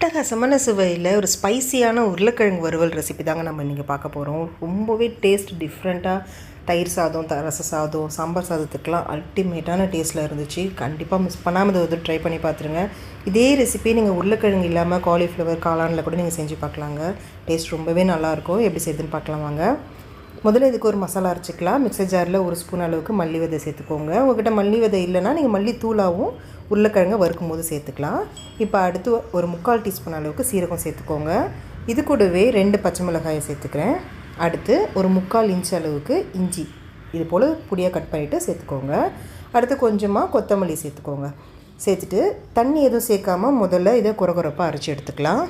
அட்டகாசமான சுவையில் ஒரு ஸ்பைசியான உருளைக்கிழங்கு வறுவல் ரெசிபி தாங்க நம்ம இன்றைக்கி பார்க்க போகிறோம். ரொம்பவே டேஸ்ட் டிஃப்ரெண்ட்டாக தயிர் சாதம், ரச சாதம், சாம்பார் சாதத்துக்கெலாம் அல்டிமேட்டான டேஸ்ட்டில் இருந்துச்சு. கண்டிப்பாக மிஸ் பண்ணாமல் இதை ட்ரை பண்ணி பார்த்துருங்க. இதே ரெசிபி நீங்கள் உருளைக்கிழங்கு இல்லாமல் காலிஃப்ளவர், காளானில் கூட நீங்கள் செஞ்சு பார்க்கலாங்க. டேஸ்ட் ரொம்பவே நல்லாயிருக்கும். எப்படி செய்யுதுன்னு பார்க்கலாம் வாங்க. முதல்ல இதுக்கு ஒரு மசாலா அரைச்சிக்கலாம். மிக்சர் ஜாரில் ஒரு ஸ்பூன் அளவுக்கு மல்லி விதை சேர்த்துக்கோங்க. உங்கள்கிட்ட மல்லி விதை இல்லைன்னா நீங்கள் மல்லி தூளாகவும் உருளைக்கிழங்கை வறுக்கும் போது சேர்த்துக்கலாம். இப்போ அடுத்து ஒரு 3/4 டீஸ்பூன் அளவுக்கு சீரகம் சேர்த்துக்கோங்க. இது கூடவே 2 பச்சை மிளகாயை சேர்த்துக்கிறேன். அடுத்து ஒரு 3/4 இன்ச் அளவுக்கு இஞ்சி இது போல் பொடியாக கட் பண்ணிவிட்டு சேர்த்துக்கோங்க. அடுத்து கொஞ்சமாக கொத்தமல்லி சேர்த்துக்கோங்க. சேர்த்துட்டு தண்ணி எதுவும் சேர்க்காமல் முதல்ல இதை குறகுறப்பாக அரைச்சி எடுத்துக்கலாம்.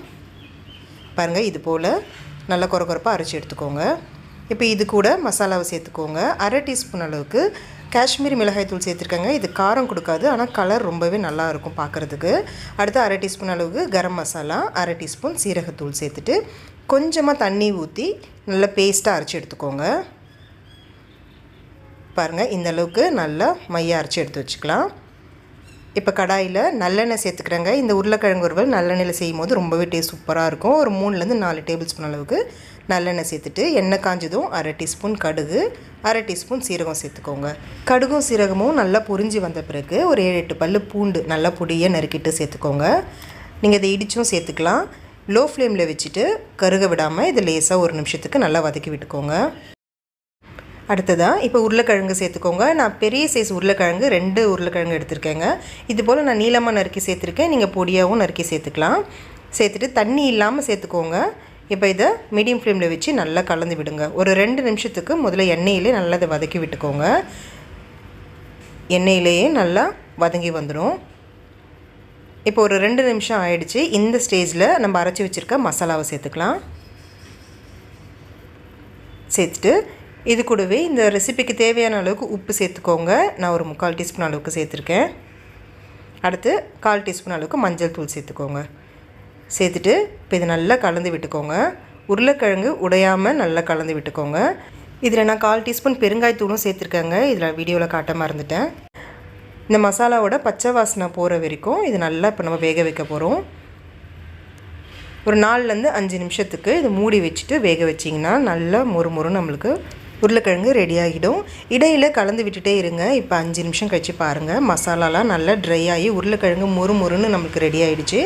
பாருங்கள், இது போல் நல்லா குறகுறப்பாக அரைச்சி எடுத்துக்கோங்க. இப்போ இது கூட மசாலாவை சேர்த்துக்கோங்க. 1/2 டீஸ்பூன் அளவுக்கு காஷ்மீரி மிளகாய் தூள் சேர்த்துருக்கேங்க. இது காரம் கொடுக்காது, ஆனால் கலர் ரொம்பவே நல்லாயிருக்கும் பார்க்குறதுக்கு. அடுத்து 1/2 டீஸ்பூன் அளவுக்கு கரம் மசாலா, 1/2 டீஸ்பூன் சீரகத்தூள் சேர்த்துட்டு கொஞ்சமாக தண்ணி ஊற்றி நல்லா பேஸ்ட்டாக அரைச்சி எடுத்துக்கோங்க. பாருங்கள், இந்த அளவுக்கு நல்லா மையாக அரைச்சி எடுத்து வச்சுக்கலாம். இப்போ கடாயில் நல்லெண்ணெய் சேர்த்துக்கிறேங்க. இந்த உருளைக்கிழங்கு வறுவல் நல்லெண்ணெயில் செய்யும் போது ரொம்பவே டேஸ்ட் சூப்பராக இருக்கும். ஒரு 3லேருந்து 4 டேபிள் ஸ்பூன் அளவுக்கு நல்லெண்ணெய் சேர்த்துட்டு எண்ணெய் காஞ்சதும் 1/2 டீஸ்பூன் கடுகு, 1/2 டீஸ்பூன் சீரகம் சேர்த்துக்கோங்க. கடுகும் சீரகமும் நல்லா பொரிஞ்சு வந்த பிறகு ஒரு 7-8 பல் பூண்டு நல்லா பொடியை நறுக்கிட்டு சேர்த்துக்கோங்க. நீங்கள் இதை இடிச்சும் சேர்த்துக்கலாம். லோ ஃப்ளேமில் வச்சுட்டு கருக விடாமல் இதை லேசாக 1 நிமிஷத்துக்கு நல்லா வதக்கி விட்டுக்கோங்க. அடுத்ததாக இப்போ உருளைக்கிழங்கு சேர்த்துக்கோங்க. நான் பெரிய சைஸ் உருளைக்கிழங்கு 2 உருளைக்கிழங்கு எடுத்திருக்கேங்க. இது போல் நான் நீளமாக நறுக்கி சேர்த்துருக்கேன். நீங்கள் பொடியாகவும் நறுக்கி சேர்த்துக்கலாம். சேர்த்துட்டு தண்ணி இல்லாமல் சேர்த்துக்கோங்க. இப்போ இதை மீடியம் ஃப்ளேமில் வச்சு நல்லா கலந்து விடுங்க. ஒரு 2 நிமிஷத்துக்கு முதல்ல எண்ணெயிலே நல்லா இதை வதக்கி விட்டுக்கோங்க. எண்ணெயிலேயே நல்லா வதங்கி வந்துடும். இப்போ ஒரு 2 நிமிஷம் ஆயிடுச்சு. இந்த ஸ்டேஜில் நம்ம அரைச்சி வச்சுருக்க மசாலாவை சேர்த்துக்கலாம். சேர்த்துட்டு இது கூடவே இந்த ரெசிபிக்கு தேவையான அளவுக்கு உப்பு சேர்த்துக்கோங்க. நான் ஒரு 3/4 டீஸ்பூன் அளவுக்கு சேர்த்துருக்கேன். அடுத்து 1/4 டீஸ்பூன் அளவுக்கு மஞ்சள் தூள் சேர்த்துக்கோங்க. சேர்த்துட்டு இப்போ இதை நல்லா கலந்து விட்டுக்கோங்க. உருளைக்கிழங்கு உடையாமல் நல்லா கலந்து விட்டுக்கோங்க. இதில் நான் 1/4 டீஸ்பூன் பெருங்காயத்தூளும் சேர்த்துருக்கேங்க. இதில் வீடியோவில் காட்ட மறந்துட்டேன். இந்த மசாலாவோட பச்சை வாசனை போகிற வரைக்கும் இது நல்லா இப்போ நம்ம வேக வைக்க போகிறோம். ஒரு 4லேருந்து 5 நிமிஷத்துக்கு இது மூடி வச்சுட்டு வேக வச்சிங்கன்னா நல்லா மொறுமொறு நம்மளுக்கு உருளைக்கிழங்கு ரெடி ஆகிடும். இடையில் கலந்து விட்டுட்டே இருங்க. இப்போ 5 நிமிஷம் கழிச்சு பாருங்கள், மசாலாலாம் நல்லா ட்ரை ஆகி உருளைக்கிழங்கு மொறுமொறுன்னு நம்மளுக்கு ரெடி ஆகிடுச்சு.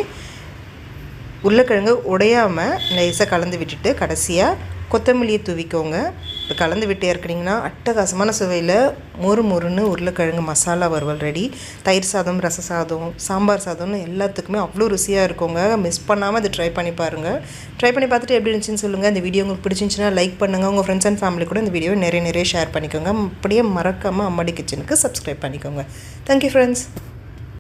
உருளைக்கிழங்கு உடையாமல் நைஸாக கலந்து விட்டுட்டு கடைசியாக கொத்தமல்லியை தூவிக்கோங்க. இப்போ கலந்து விட்டே இருக்கிறீங்கன்னா அட்டகாசமான சுவையில் மொறுமொறுன்னு உருளைக்கிழங்கு மசாலா வறுவல் ரெடி. தயிர் சாதம், ரச சாதம், சாம்பார் சாதம்னு எல்லாத்துக்குமே அவ்வளோ ருசியாக இருக்குங்க. மிஸ் பண்ணாமல் அதை ட்ரை பண்ணி பாருங்கள். ட்ரை பண்ணி பார்த்துட்டு எப்படி இருந்துச்சுன்னு சொல்லுங்கள். இந்த வீடியோ உங்களுக்கு பிடிச்சிருந்துச்சுன்னா லைக் பண்ணுங்கள். உங்கள் ஃப்ரெண்ட்ஸ் அண்ட் ஃபேமிலி கூட இந்த வீடியோவை நிறைய ஷேர் பண்ணிக்கோங்க. அப்படியே மறக்காமல் அம்மாடி கிச்சனுக்கு சப்ஸ்கிரைப் பண்ணிக்கோங்க. Thank you friends.